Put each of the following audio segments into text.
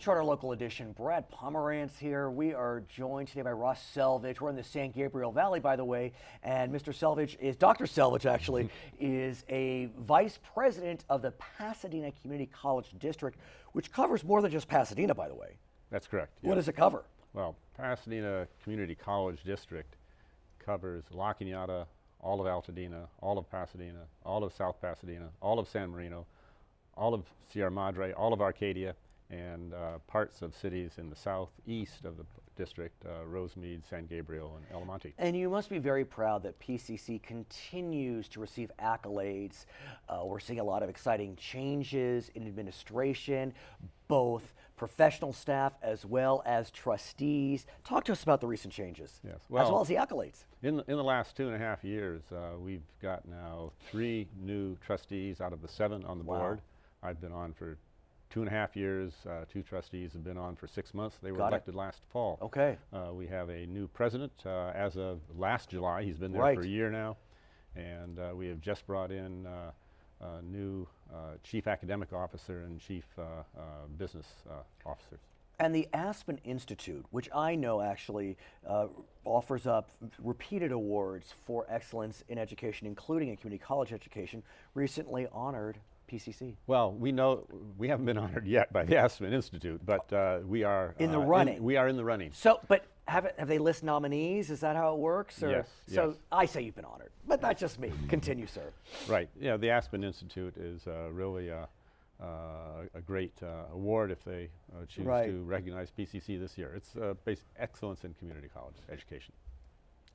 Charter Local Edition. Brad Pomerance here. We are joined today by Ross Selvidge. We're in the San Gabriel Valley, by the way, and Mr. Selvidge is, Dr. Selvidge actually, is a vice president of the Pasadena Community College District, which covers more than just Pasadena, by the way. That's correct. What yes. does it cover? Well, Pasadena Community College District covers La Cañada, all of Altadena, all of Pasadena, all of South Pasadena, all of San Marino, all of Sierra Madre, all of Arcadia, and parts of cities in the southeast of the district, Rosemead, San Gabriel, and El Monte. And you must be very proud that PCC continues to receive accolades. We're seeing a lot of exciting changes in administration, both professional staff as well as trustees. Talk to us about the recent changes, yes. as well as the accolades. In the last 2.5 years, we've got now 3 new trustees out of the 7 on the board. I've been on for 2.5 years. 2 trustees have been on for 6 months. They were elected last fall. Okay. We have a new president as of last July. He's been there for a year now. And we have just brought in a new chief academic officer and chief business officers. And the Aspen Institute, which I know actually offers up repeated awards for excellence in education, including in community college education, recently honored PCC. Well, we know we haven't been honored yet by the Aspen Institute, but we are in the running. We are in the running. So, but have they list nominees? Is that how it works? Or? Yes. So yes. I say you've been honored, but that's just me. Continue, sir. Right. Yeah. The Aspen Institute is really a great award if they choose to recognize PCC this year. It's excellence in community college education.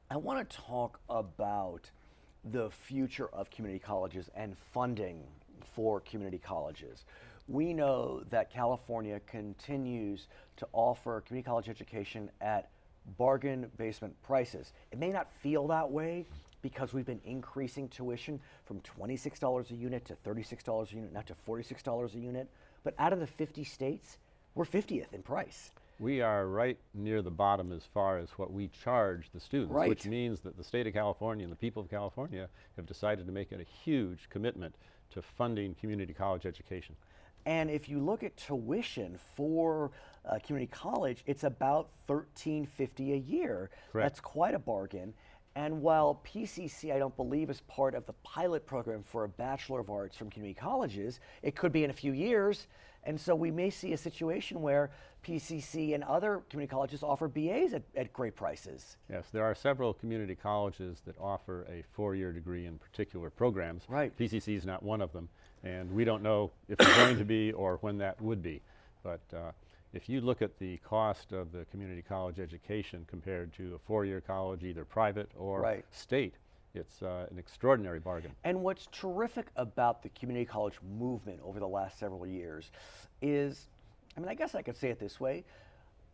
I want to talk about the future of community colleges and funding for community colleges. We know that California continues to offer community college education at bargain basement prices. It may not feel that way because we've been increasing tuition from $26 a unit to $36 a unit, now to $46 a unit. But out of the 50 states, we're 50th in price. We are right near the bottom as far as what we charge the students, which means that the state of California and the people of California have decided to make it a huge commitment to funding community college education. And if you look at tuition for community college, it's about $13.50 a year. Correct. That's quite a bargain. And while PCC, I don't believe, is part of the pilot program for a Bachelor of Arts from community colleges, it could be in a few years. And so we may see a situation where PCC and other community colleges offer BAs at great prices. Yes, there are several community colleges that offer a 4-year degree in particular programs. Right. PCC is not one of them, and we don't know if it's going to be or when that would be. But if you look at the cost of the community college education compared to a 4-year college, either private or state, it's an extraordinary bargain. And what's terrific about the community college movement over the last several years is, I mean, I guess I could say it this way,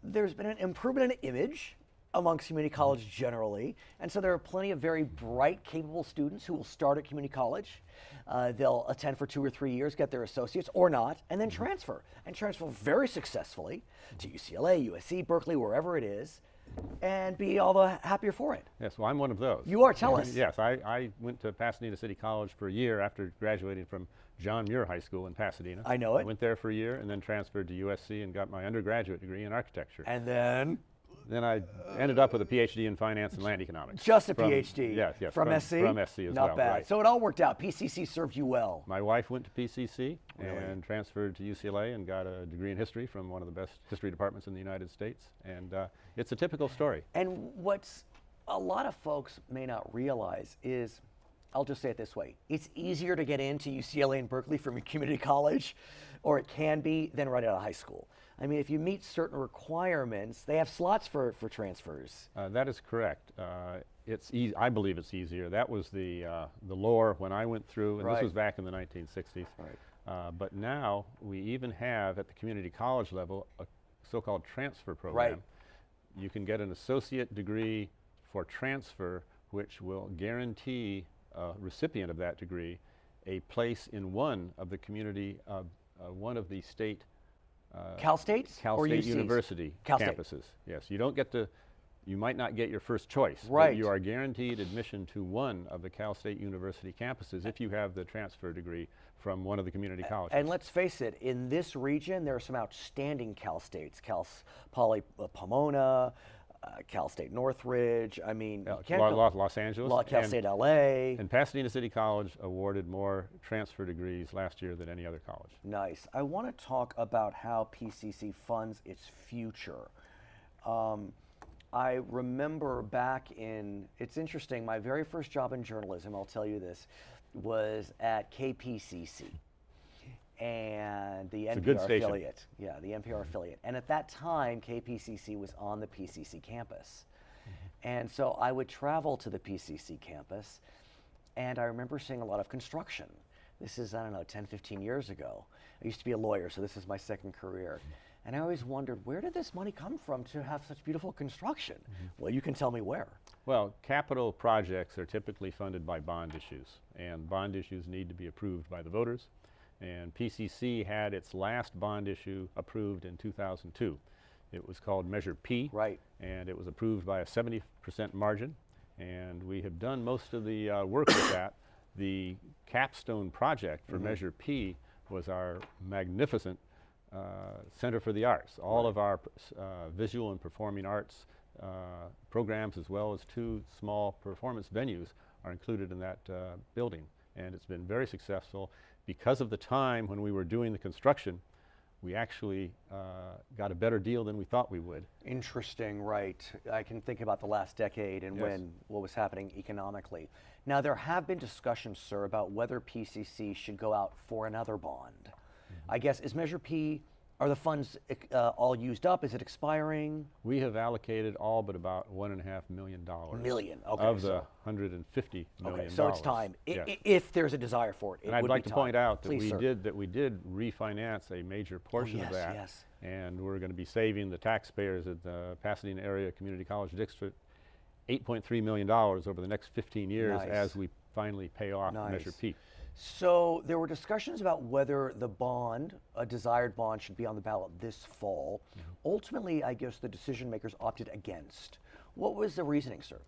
there's been an improvement in image amongst community college generally, and so there are plenty of very bright, capable students who will start at community college. They'll attend for 2 or 3 years, get their associates or not, and then transfer very successfully to UCLA, USC, Berkeley, wherever it is, and be all the happier for it. Yes, well, I'm one of those. You are, tell us. Yes, I went to Pasadena City College for a year after graduating from John Muir High School in Pasadena. I know it. I went there for a year and then transferred to USC and got my undergraduate degree in architecture. And then? Then I ended up with a PhD in finance and land economics. Just a PhD? Yes. From SC? From SC as well. Not bad. Right. So it all worked out. PCC served you well. My wife went to PCC and transferred to UCLA and got a degree in history from one of the best history departments in the United States. And it's a typical story. And what's a lot of folks may not realize is, I'll just say it this way, it's easier to get into UCLA and Berkeley from a community college, or it can be, than right out of high school. I mean, if you meet certain requirements, they have slots for transfers. That is correct. I believe it's easier. That was the lore when I went through, and this was back in the 1960s. Right. But now we even have at the community college level a so-called transfer program. Right. You can get an associate degree for transfer, which will guarantee a recipient of that degree a place in one of the community, one of the state Cal States? Cal or State UCs? University Cal State. campuses. Yes, you don't get to you might not get your first choice, Right. but you are guaranteed admission to one of the Cal State University campuses if you have the transfer degree from one of the community colleges. And let's face it, in this region, there are some outstanding Cal States. Poly Pomona, Cal State Northridge. I mean, you can't go- Los Angeles. Cal State LA. And Pasadena City College awarded more transfer degrees last year than any other college. Nice. I want to talk about how PCC funds its future. I remember back in, it's interesting, my very first job in journalism, I'll tell you this, was at KPCC and the It's a good NPR station. affiliate. Yeah, the NPR affiliate. And at that time, KPCC was on the PCC campus. And so I would travel to the PCC campus, and I remember seeing a lot of construction. This is, I don't know, 10, 15 years ago. I used to be a lawyer, so this is my second career. And I always wondered, where did this money come from to have such beautiful construction? Well, you can tell me where. Well, capital projects are typically funded by bond issues, and bond issues need to be approved by the voters. And PCC had its last bond issue approved in 2002. It was called Measure P, Right. and it was approved by a 70% margin. And we have done most of the work with that. The capstone project for Measure P was our magnificent Center for the Arts. All of our visual and performing arts programs, as well as 2 small performance venues, are included in that building. And it's been very successful. Because of the time when we were doing the construction, we actually got a better deal than we thought we would. Interesting, right. I can think about the last decade and Yes. what was happening economically. Now, there have been discussions, sir, about whether PCC should go out for another bond. I guess, is Measure P, are the funds all used up? Is it expiring? We have allocated all but about $1.5 million. Million, okay. Of the $150 million. Okay, so it's time, Yes. if there's a desire for it. And I'd like to point out that Please, sir. we did refinance a major portion yes, of that, yes. and we're going to be saving the taxpayers at the Pasadena Area Community College District $8.3 million over the next 15 years Nice. as we finally pay off Nice. Measure P. So there were discussions about whether the bond, a desired bond, should be on the ballot this fall. Ultimately, I guess the decision makers opted against. What was the reasoning, sir?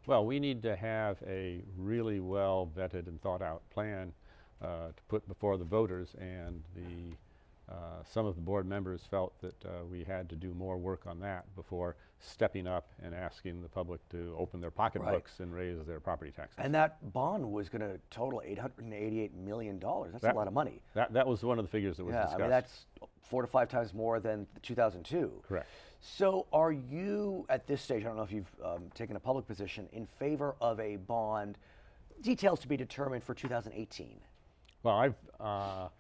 Well, we need to have a really well vetted and thought out plan to put before the voters, and some of the board members felt that we had to do more work on that before stepping up and asking the public to open their pocketbooks and raise their property taxes. And that bond was going to total $888 million. That's a lot of money. That was one of the figures that was Yeah, discussed. I mean, that's 4 to 5 times more than 2002. Correct. So are you, at this stage, I don't know if you've taken a public position, in favor of a bond, details to be determined for 2018? Well, I've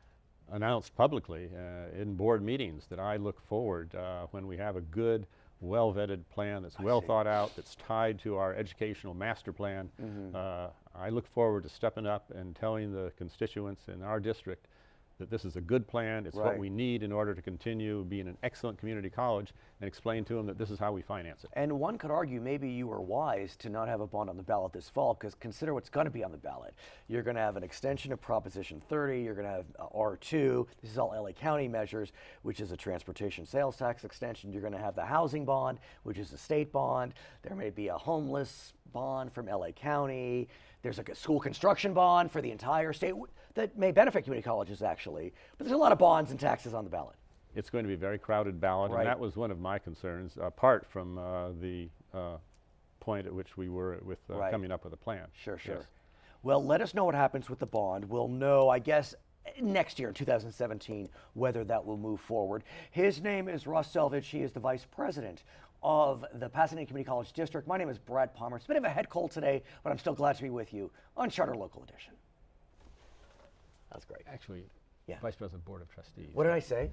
announced publicly in board meetings that I look forward when we have a good, well-vetted plan that's well thought out, that's tied to our educational master plan. I look forward to stepping up and telling the constituents in our district that this is a good plan, it's what we need in order to continue being an excellent community college, and explain to them that this is how we finance it. And one could argue maybe you were wise to not have a bond on the ballot this fall, because consider what's going to be on the ballot. You're going to have an extension of Proposition 30, you're going to have R2, this is all LA County measures, which is a transportation sales tax extension. You're going to have the housing bond, which is a state bond. There may be a homeless bond from LA County. There's a school construction bond for the entire state that may benefit community colleges, actually. But there's a lot of bonds and taxes on the ballot. It's going to be a very crowded ballot, Right. and that was one of my concerns, apart from the point at which we were with coming up with a plan. Sure, sure. Yes. Well, let us know what happens with the bond. We'll know, I guess, next year, 2017, whether that will move forward. His name is Russ Selvidge. He is the vice president of the Pasadena Community College District. My name is Brad Pomerance. It's a bit of a head cold today, but I'm still glad to be with you on Charter Local Edition. That's great. Actually, Yeah. Vice President Board of Trustees. What did I say?